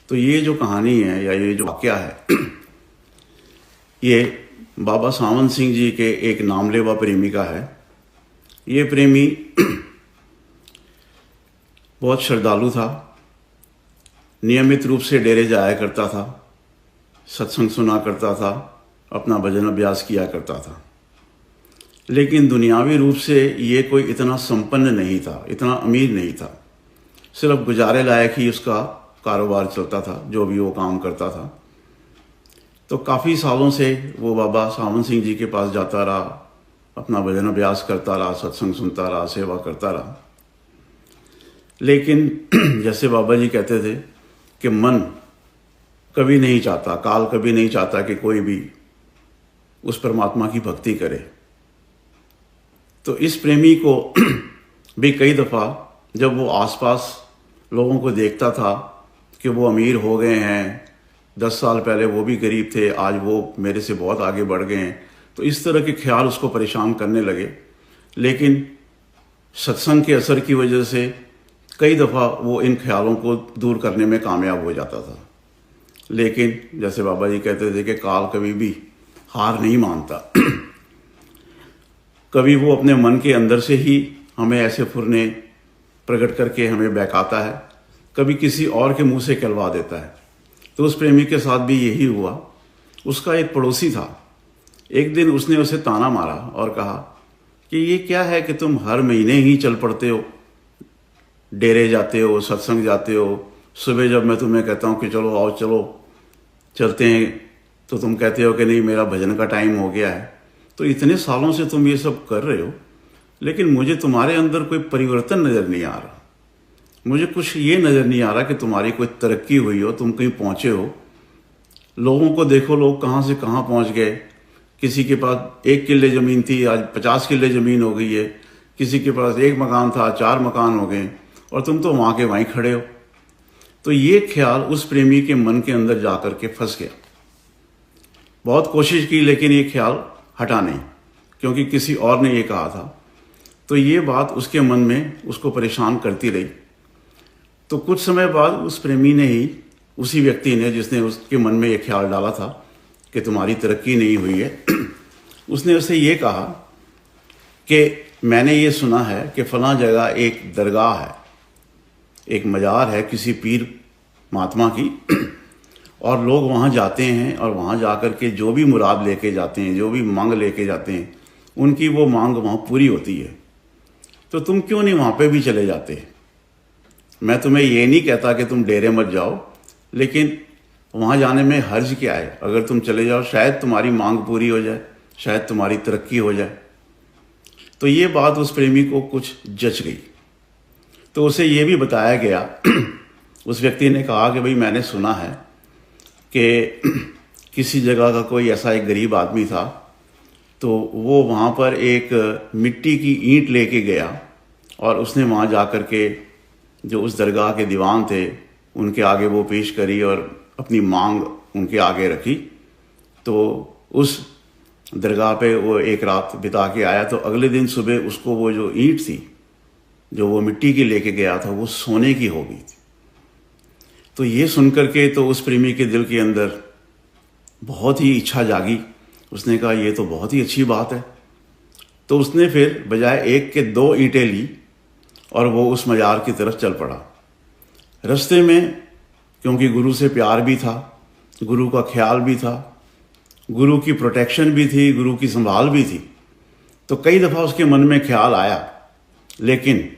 तो ये जो कहानी है या ये जो वाक़या है ये बाबा सावंत सिंह जी के एक नामलेवा प्रेमी का है। ये प्रेमी बहुत श्रद्धालु था, नियमित रूप से डेरे जाया करता था, सत्संग सुना करता था, अपना भजन अभ्यास किया करता था। लेकिन दुनियावी रूप से ये कोई इतना संपन्न नहीं था, इतना अमीर नहीं था। सिर्फ गुजारे लायक ही उसका कारोबार चलता था, जो भी वो काम करता था। तो काफ़ी सालों से वो बाबा सावंत सिंह जी के पास जाता रहा, अपना भजन अभ्यास करता रहा, सत्संग सुनता रहा, सेवा करता रहा। लेकिन जैसे बाबा जी कहते थे कि मन कभी नहीं चाहता, काल कभी नहीं चाहता कि कोई भी उस परमात्मा की भक्ति करे। तो इस प्रेमी को भी कई दफ़ा जब वो आसपास लोगों को देखता था कि वो अमीर हो गए हैं, 10 साल पहले वो भी गरीब थे, आज वो मेरे से बहुत आगे बढ़ गए हैं, तो इस तरह के ख्याल उसको परेशान करने लगे। लेकिन सत्संग के असर की वजह से कई दफ़ा वो इन ख्यालों को दूर करने में कामयाब हो जाता था। लेकिन जैसे बाबा जी कहते थे कि काल कभी भी हार नहीं मानता। कभी वो अपने मन के अंदर से ही हमें ऐसे फुरने प्रकट करके हमें बहकाता है, कभी किसी और के मुंह से कहलवा देता है। तो उस प्रेमी के साथ भी यही हुआ। उसका एक पड़ोसी था, एक दिन उसने उसे ताना मारा और कहा कि ये क्या है कि तुम हर महीने ही चल पड़ते हो, डेरे जाते हो, सत्संग जाते हो, सुबह जब मैं तुम्हें कहता हूँ कि चलो आओ चलो चलते हैं तो तुम कहते हो कि नहीं मेरा भजन का टाइम हो गया है। तो इतने सालों से तुम ये सब कर रहे हो, लेकिन मुझे तुम्हारे अंदर कोई परिवर्तन नज़र नहीं आ रहा। मुझे कुछ ये नज़र नहीं आ रहा कि तुम्हारी कोई तरक्की हुई हो, तुम कहीं पहुँचे हो। लोगों को देखो, लोग कहाँ से कहाँ पहुँच गए। किसी के पास 1 किले ज़मीन थी, आज 50 किले ज़मीन हो गई है। किसी के पास 1 मकान था, 4 मकान हो गए, और तुम तो वहाँ के वहीं खड़े हो। तो ये ख्याल उस प्रेमी के मन के अंदर जा कर के फंस गया। बहुत कोशिश की लेकिन ये ख्याल हटा नहीं, क्योंकि किसी और ने ये कहा था। तो ये बात उसके मन में उसको परेशान करती रही। तो कुछ समय बाद उस प्रेमी ने ही, उसी व्यक्ति ने जिसने उसके मन में ये ख्याल डाला था कि तुम्हारी तरक्की नहीं हुई है, उसने उसे ये कहा कि मैंने ये सुना है कि फलां जगह एक दरगाह है, एक मज़ार है किसी पीर महात्मा की, और लोग वहाँ जाते हैं और वहाँ जाकर के जो भी मुराद लेके जाते हैं, जो भी मांग लेके जाते हैं, उनकी वो मांग वहाँ पूरी होती है। तो तुम क्यों नहीं वहाँ पे भी चले जाते? मैं तुम्हें ये नहीं कहता कि तुम डेरे मत जाओ, लेकिन वहाँ जाने में हर्ज क्या है? अगर तुम चले जाओ शायद तुम्हारी मांग पूरी हो जाए, शायद तुम्हारी तरक्की हो जाए। तो ये बात उस प्रेमी को कुछ जच गई। तो उसे ये भी बताया गया, उस व्यक्ति ने कहा कि भाई मैंने सुना है कि किसी जगह का कोई ऐसा एक गरीब आदमी था, तो वो वहाँ पर एक मिट्टी की ईंट लेके गया और उसने वहाँ जा कर के जो उस दरगाह के दीवान थे उनके आगे वो पेश करी और अपनी मांग उनके आगे रखी। तो उस दरगाह पे वो एक रात बिता के आया। तो अगले दिन सुबह उसको वो जो ईंट थी, जो वो मिट्टी की लेके गया था, वो सोने की हो गई थी। तो ये सुन करके तो उस प्रेमी के दिल के अंदर बहुत ही इच्छा जागी। उसने कहा ये तो बहुत ही अच्छी बात है। तो उसने फिर बजाय 1 के 2 ईंटें ली और वो उस मज़ार की तरफ चल पड़ा। रास्ते में क्योंकि गुरु से प्यार भी था, गुरु का ख्याल भी था, गुरु की प्रोटेक्शन भी थी, गुरु की संभाल भी थी, तो कई दफ़ा उसके मन में ख्याल आया। लेकिन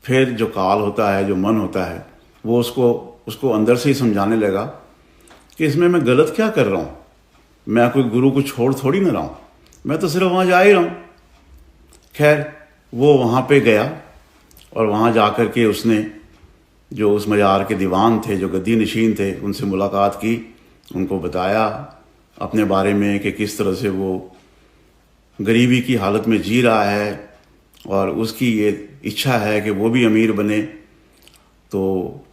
फिर जो काल होता है, जो मन होता है, वो उसको अंदर से ही समझाने लगा कि इसमें मैं गलत क्या कर रहा हूँ। मैं कोई गुरु को छोड़ थोड़ी ना रहा हूँ, मैं तो सिर्फ वहाँ जा ही रहा हूँ। खैर वो वहाँ पे गया और वहाँ जा कर के उसने जो उस मज़ार के दीवान थे, जो गद्दी नशीन थे, उनसे मुलाकात की। उनको बताया अपने बारे में कि किस तरह से वो गरीबी की हालत में जी रहा है और उसकी ये इच्छा है कि वो भी अमीर बने। तो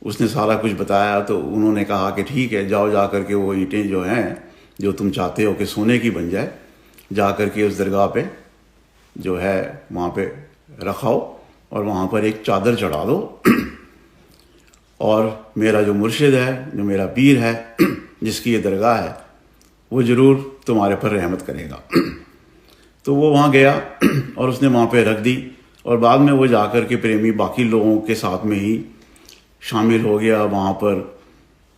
उसने सारा कुछ बताया। तो उन्होंने कहा कि ठीक है, जाओ जा कर के वो ईंटें जो हैं, जो तुम चाहते हो कि सोने की बन जाए, जा कर के उस दरगाह पे जो है वहाँ पे रखाओ और वहाँ पर एक चादर चढ़ा दो। और मेरा जो मुर्शिद है, जो मेरा पीर है, जिसकी ये दरगाह है, वो ज़रूर तुम्हारे पर रहमत करेगा। तो वो वहाँ गया और उसने वहाँ पे रख दी, और बाद में वो जाकर के प्रेमी बाकी लोगों के साथ में ही शामिल हो गया। वहाँ पर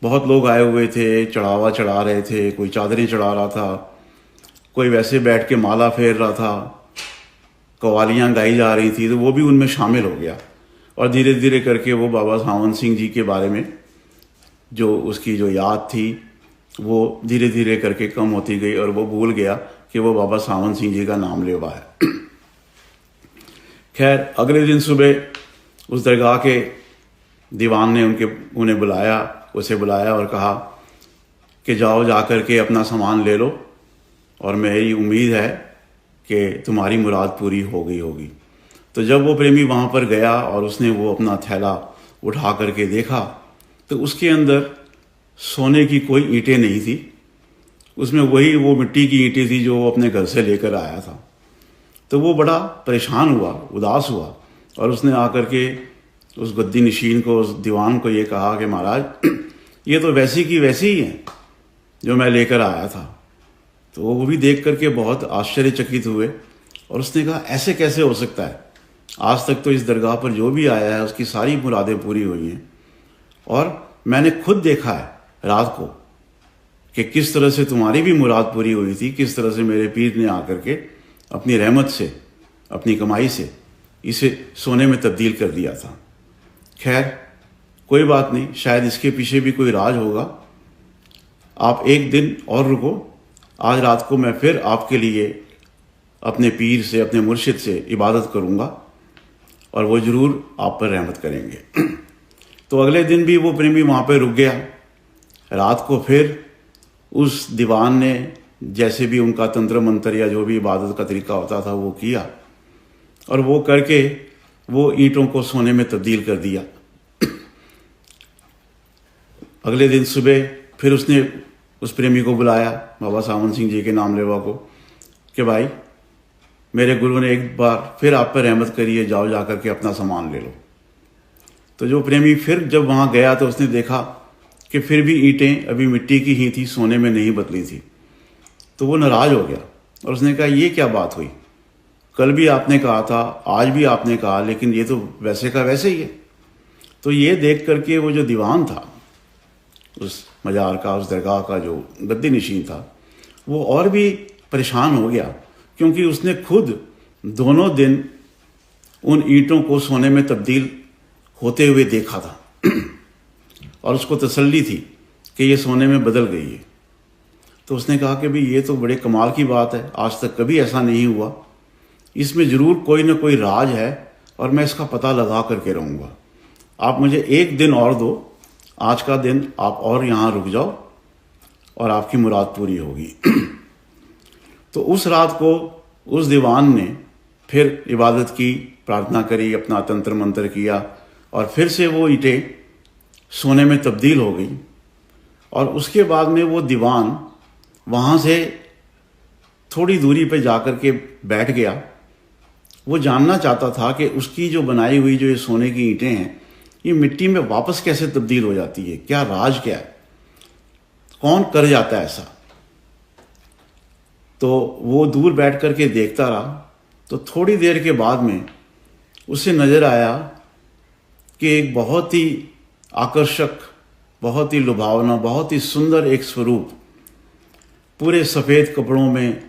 बहुत लोग आए हुए थे, चढ़ावा चढ़ा रहे थे, कोई चादरें चढ़ा रहा था, कोई वैसे बैठ के माला फेर रहा था, कवालियाँ गाई जा रही थी, तो वो भी उनमें शामिल हो गया। और धीरे धीरे करके वो बाबा सावन सिंह जी के बारे में जो उसकी जो याद थी वो धीरे धीरे करके कम होती गई, और वो भूल गया कि वो बाबा सावन सिंह जी का नाम लेवा है। खैर, अगले दिन सुबह उस दरगाह के दीवान ने उसे बुलाया और कहा कि जाओ जाकर के अपना सामान ले लो, और मेरी उम्मीद है कि तुम्हारी मुराद पूरी हो गई होगी। तो जब वो प्रेमी वहाँ पर गया और उसने वो अपना थैला उठा करके देखा, तो उसके अंदर सोने की कोई ईंटें नहीं थी, उसमें वो मिट्टी की ईंटें थी जो वो अपने घर से लेकर आया था। तो वो बड़ा परेशान हुआ, उदास हुआ, और उसने आकर के उस गद्दी नशीन को, उस दीवान को ये कहा कि महाराज, ये तो वैसी की वैसी ही हैं जो मैं लेकर आया था। तो वो भी देख करके बहुत आश्चर्यचकित हुए, और उसने कहा ऐसे कैसे हो सकता है, आज तक तो इस दरगाह पर जो भी आया है उसकी सारी मुरादें पूरी हुई हैं, और मैंने खुद देखा है रात को कि किस तरह से तुम्हारी भी मुराद पूरी हुई थी, किस तरह से मेरे पीर ने आकर के अपनी रहमत से, अपनी कमाई से इसे सोने में तब्दील कर दिया था। खैर, कोई बात नहीं, शायद इसके पीछे भी कोई राज होगा। आप एक दिन और रुको, आज रात को मैं फिर आपके लिए अपने पीर से, अपने मुर्शिद से इबादत करूँगा, और वो ज़रूर आप पर रहमत करेंगे। तो अगले दिन भी वो प्रेमी वहाँ पर रुक गया। रात को फिर उस दीवान ने जैसे भी उनका तंत्र मंत्र या जो भी इबादत का तरीका होता था वो किया, और वो करके वो ईंटों को सोने में तब्दील कर दिया। अगले दिन सुबह फिर उसने उस प्रेमी को बुलाया, बाबा सावन सिंह जी के नाम लेवा को, कि भाई, मेरे गुरु ने एक बार फिर आप पर रहमत करी है, जाओ जा करके अपना सामान ले लो। तो जो प्रेमी फिर जब वहाँ गया तो उसने देखा कि फिर भी ईंटें अभी मिट्टी की ही थी, सोने में नहीं बदली थी। तो वो नाराज़ हो गया, और उसने कहा ये क्या बात हुई, कल भी आपने कहा था, आज भी आपने कहा, लेकिन ये तो वैसे का वैसे ही है। तो ये देख करके वो जो दीवान था उस मज़ार का, उस दरगाह का जो गद्दी नशीन था, वो और भी परेशान हो गया, क्योंकि उसने खुद दोनों दिन उन ईंटों को सोने में तब्दील होते हुए देखा था, और उसको तसल्ली थी कि ये सोने में बदल गई है। तो उसने कहा कि भाई ये तो बड़े कमाल की बात है, आज तक कभी ऐसा नहीं हुआ, इसमें ज़रूर कोई ना कोई राज है, और मैं इसका पता लगा करके रहूँगा। आप मुझे एक दिन और दो, आज का दिन आप और यहाँ रुक जाओ, और आपकी मुराद पूरी होगी। तो उस रात को उस दीवान ने फिर इबादत की, प्रार्थना करी, अपना तंत्र मंत्र किया, और फिर से वो ईंटें सोने में तब्दील हो गई। और उसके बाद में वो दीवान वहाँ से थोड़ी दूरी पे जाकर के बैठ गया। वो जानना चाहता था कि उसकी जो बनाई हुई जो ये सोने की ईंटें हैं, ये मिट्टी में वापस कैसे तब्दील हो जाती है, क्या राज क्या है, कौन कर जाता है ऐसा। तो वो दूर बैठ कर के देखता रहा। तो थोड़ी देर के बाद में उसे नज़र आया कि एक बहुत ही आकर्षक, बहुत ही लुभावना, बहुत ही सुंदर एक स्वरूप, पूरे सफ़ेद कपड़ों में,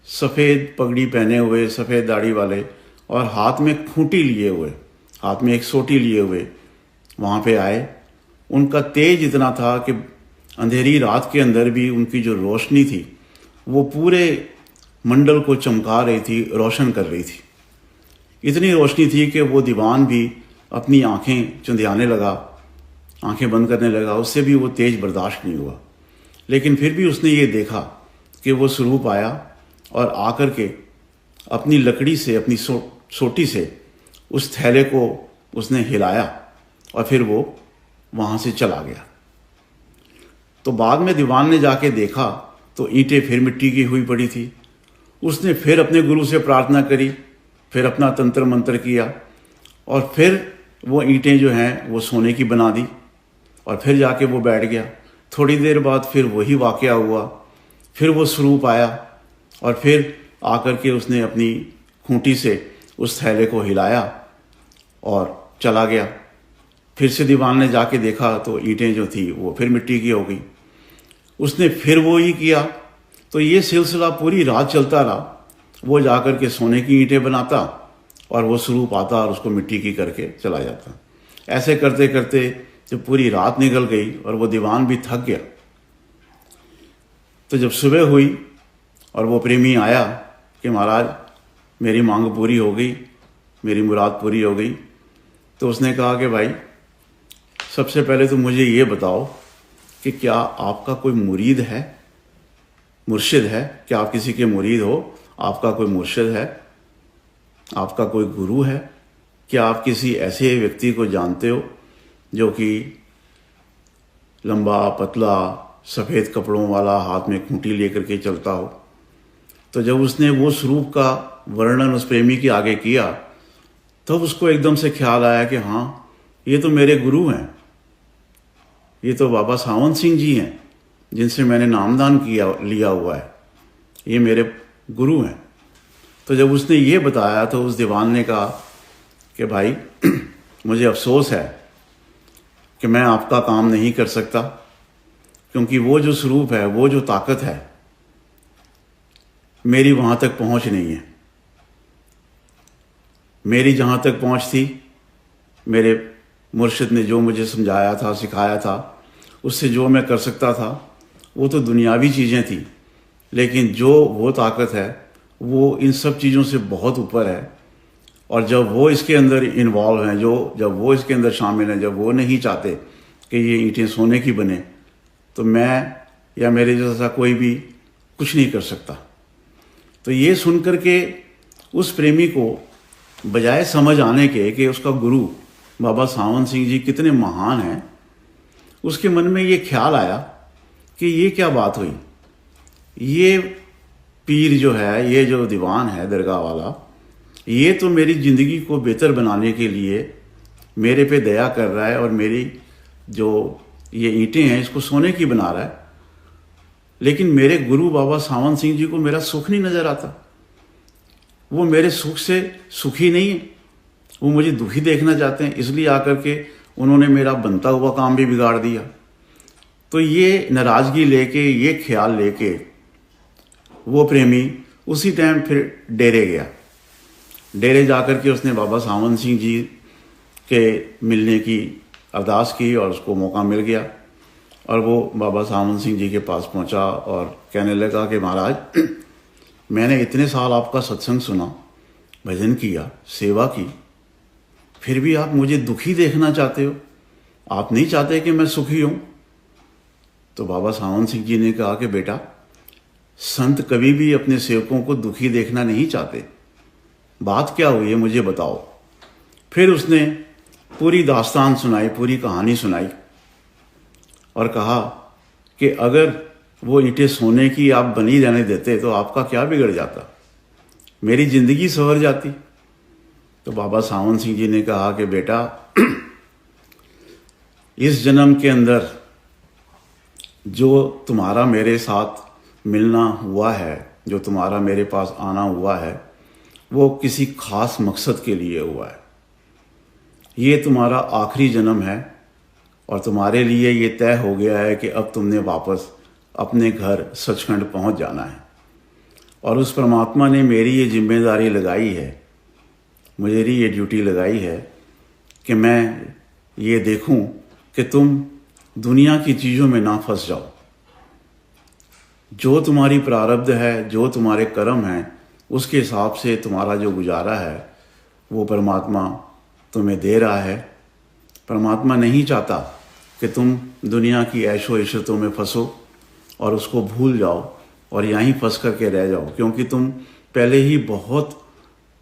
सफ़ेद पगड़ी पहने हुए, सफ़ेद दाढ़ी वाले, और हाथ में खूंटी लिए हुए, हाथ में एक सोटी लिए हुए वहाँ पे आए। उनका तेज इतना था कि अंधेरी रात के अंदर भी उनकी जो रोशनी थी वो पूरे मंडल को चमका रही थी, रोशन कर रही थी। इतनी रोशनी थी कि वो दीवान भी अपनी आंखें चुंधियाने लगा, आंखें बंद करने लगा, उससे भी वो तेज बर्दाश्त नहीं हुआ। लेकिन फिर भी उसने ये देखा कि वो स्वरूप आया और आकर के अपनी लकड़ी से, अपनी सोटी से उस थैले को उसने हिलाया, और फिर वो वहाँ से चला गया। तो बाद में दीवान ने जाके देखा तो ईंटें फिर मिट्टी की हुई पड़ी थी। उसने फिर अपने गुरु से प्रार्थना करी, फिर अपना तंत्र मंत्र किया, और फिर वो ईंटें जो हैं वो सोने की बना दी। और फिर जाके वो बैठ गया। थोड़ी देर बाद फिर वही वाकया हुआ, फिर वो स्वरूप आया और फिर आकर के उसने अपनी खूंटी से उस थैले को हिलाया और चला गया। फिर से दीवान ने जाके देखा तो ईंटें जो थी वो फिर मिट्टी की हो गई। उसने फिर वो ही किया। तो ये सिलसिला पूरी रात चलता रहा। वो जाकर के सोने की ईंटें बनाता और वो स्वरूप आता और उसको मिट्टी की करके चला जाता। ऐसे करते करते जब पूरी रात निकल गई और वो दीवान भी थक गया, तो जब सुबह हुई और वो प्रेमी आया कि महाराज मेरी मांग पूरी हो गई, मेरी मुराद पूरी हो गई, तो उसने कहा कि भाई सबसे पहले तो मुझे ये बताओ कि क्या आपका कोई मुरीद है, मुर्शिद है? क्या आप किसी के मुरीद हो? आपका कोई मुर्शिद है? आपका कोई गुरु है? क्या आप किसी ऐसे व्यक्ति को जानते हो जो कि लंबा पतला सफ़ेद कपड़ों वाला, हाथ में खूंटी लेकर के चलता हो? तो जब उसने वो स्वरूप का वर्णन उस प्रेमी के आगे किया, तब उसको एकदम से ख्याल आया कि हाँ, ये तो मेरे गुरु हैं, ये तो बाबा सावंत सिंह जी हैं जिनसे मैंने नामदान लिया हुआ है, ये मेरे गुरु हैं। तो जब उसने ये बताया तो उस दीवान ने कहा कि भाई मुझे अफसोस है कि मैं आपका काम नहीं कर सकता, क्योंकि वो जो स्वरूप है, वो जो ताकत है, मेरी वहाँ तक पहुँच नहीं है। मेरी जहाँ तक पहुँच थी, मेरे मुर्शिद ने जो मुझे समझाया था, सिखाया था, उससे जो मैं कर सकता था वो तो दुनियावी चीज़ें थी, लेकिन जो वो ताकत है वो इन सब चीज़ों से बहुत ऊपर है। और जब वो इसके अंदर इन्वॉल्व हैं, जब वो इसके अंदर शामिल हैं, जब वो नहीं चाहते कि ये ईंटें सोने की बने, तो मैं या मेरे जैसा कोई भी कुछ नहीं कर सकता। तो ये सुन कर के उस प्रेमी को बजाय समझ आने के कि उसका गुरु बाबा सावंत सिंह जी कितने महान हैं, उसके मन में ये ख्याल आया कि ये क्या बात हुई, ये पीर जो है, ये जो दीवान है दरगाह वाला, ये तो मेरी ज़िंदगी को बेहतर बनाने के लिए मेरे पे दया कर रहा है और मेरी जो ये ईंटें हैं इसको सोने की बना रहा है, लेकिन मेरे गुरु बाबा सावंत सिंह जी को मेरा सुख नहीं नज़र आता। वो मेरे सुख से सुखी नहीं है, वो मुझे दुखी देखना चाहते हैं, इसलिए आकर के उन्होंने मेरा बनता हुआ काम भी बिगाड़ दिया। तो ये नाराज़गी लेके, ये ख्याल लेके वो प्रेमी उसी टाइम फिर डेरे गया। डेरे जाकर के उसने बाबा सावंत सिंह जी के मिलने की अरदास की और उसको मौका मिल गया और वो बाबा सावंत सिंह जी के पास पहुंचा और कहने लगा कि महाराज मैंने इतने साल आपका सत्संग सुना, भजन किया, सेवा की, फिर भी आप मुझे दुखी देखना चाहते हो, आप नहीं चाहते कि मैं सुखी हूँ। तो बाबा सावंत सिंह जी ने कहा कि बेटा, संत कभी भी अपने सेवकों को दुखी देखना नहीं चाहते, बात क्या हुई है मुझे बताओ। फिर उसने पूरी दास्तान सुनाई, पूरी कहानी सुनाई और कहा कि अगर वो ईंटें सोने की आप बनी रहने देते तो आपका क्या बिगड़ जाता, मेरी ज़िंदगी संवर जाती। तो बाबा सावंत सिंह जी ने कहा कि बेटा, इस जन्म के अंदर जो तुम्हारा मेरे साथ मिलना हुआ है, जो तुम्हारा मेरे पास आना हुआ है, वो किसी खास मकसद के लिए हुआ है। ये तुम्हारा आखिरी जन्म है और तुम्हारे लिए ये तय हो गया है कि अब तुमने वापस अपने घर सचखंड पहुंच जाना है। और उस परमात्मा ने मेरी ये जिम्मेदारी लगाई है, मेरी ये ड्यूटी लगाई है कि मैं ये देखूं कि तुम दुनिया की चीज़ों में ना फंस जाओ। जो तुम्हारी प्रारब्ध है, जो तुम्हारे कर्म हैं, उसके हिसाब से तुम्हारा जो गुजारा है वो परमात्मा तुम्हें दे रहा है। परमात्मा नहीं चाहता कि तुम दुनिया की ऐशो इशरतों में फंसो और उसको भूल जाओ और यहीं फंस करके रह जाओ, क्योंकि तुम पहले ही बहुत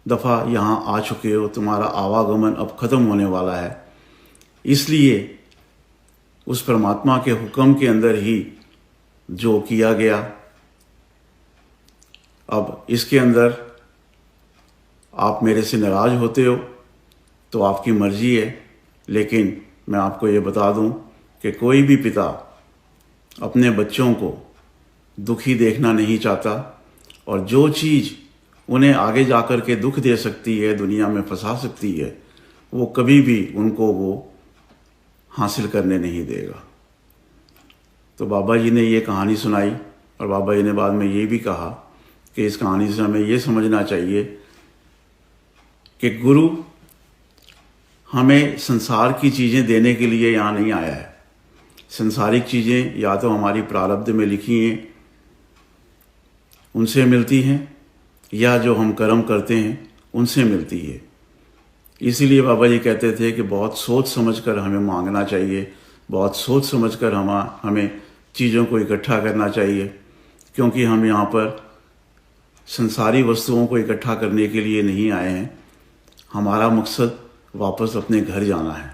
दफ़ा यहाँ आ चुके हो, तुम्हारा आवागमन अब ख़त्म होने वाला है। इसलिए उस परमात्मा के हुक्म के अंदर ही जो किया गया, अब इसके अंदर आप मेरे से नाराज़ होते हो तो आपकी मर्ज़ी है, लेकिन मैं आपको ये बता दूं कि कोई भी पिता अपने बच्चों को दुखी देखना नहीं चाहता, और जो चीज़ उन्हें आगे जाकर के दुख दे सकती है, दुनिया में फंसा सकती है, वो कभी भी उनको वो हासिल करने नहीं देगा। तो बाबा जी ने ये कहानी सुनाई, और बाबा जी ने बाद में ये भी कहा कि इस कहानी से हमें ये समझना चाहिए कि गुरु हमें संसार की चीज़ें देने के लिए यहाँ नहीं आया है। संसारिक चीज़ें या तो हमारी प्रारब्ध में लिखी हैं उनसे मिलती हैं, या जो हम कर्म करते हैं उनसे मिलती है। इसीलिए बाबा जी कहते थे कि बहुत सोच समझकर हमें मांगना चाहिए, बहुत सोच समझकर हमें चीज़ों को इकट्ठा करना चाहिए, क्योंकि हम यहाँ पर संसारी वस्तुओं को इकट्ठा करने के लिए नहीं आए हैं। हमारा मकसद वापस अपने घर जाना है।